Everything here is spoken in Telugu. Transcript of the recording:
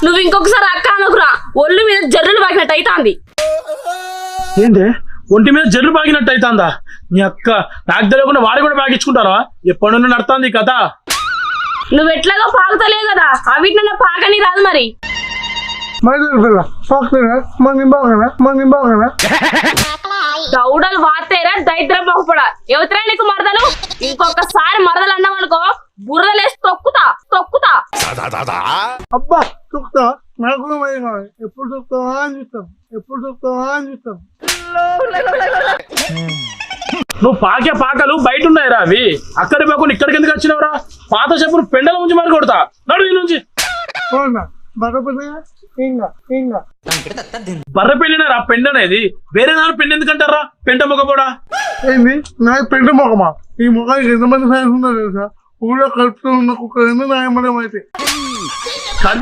నువ్వు ఇంకొకసారి అక్క అనుకురా, ఒళ్ళు మీద జర్రులు బాగినట్టు అవుతుంది. ఏంటి ఒంటి మీద జర్రు బాగినట్టు అవుతుందా? నీ అక్క నాకు తెలియకుండా వాడి కూడా బాగించుకుంటారా? ఎప్పటి నుండి నడుతుంది కథ. నువ్వు ఎట్లాగో పాకుతలేవు కదా, అవిటి పాకని రాదు మరి. దౌడలు వాతేరా దైద్రం బాగుపడా. ఎవతరా నీకు మరదలు? ఇంకొకసారి మరదలు అన్నావనుకో బుర్రలేసి తొక్కుతా తొక్కుతా. అబ్బా చూస్తా, నాకు ఎప్పుడు చూస్తావా అని చూస్తాం, ఎప్పుడు చూస్తావా అని చూస్తాం. నువ్వు పాకే పాకలు బయట ఉన్నాయిరా, అవి అక్కడి పోకుండా ఇక్కడికి ఎందుకు వచ్చినావురా? పాత చెప్పులు పెండల నుంచి మరి కొడతా నడు ఈ నుంచి. బర్ర పెళ్ళినారా పెండ అనేది? వేరే దాని పెండ ఎందుకంటారా? పెంట మొగపోడా ఏంది నాకు పెంట మొగమా? ఈ మొగానికి ఎంతమంది ఫ్యాన్స్ ఉన్నారు తెలుసా? ఊళ్ళో కలుపుతూ ఉన్న కుక్క న్యాయమడం అయితే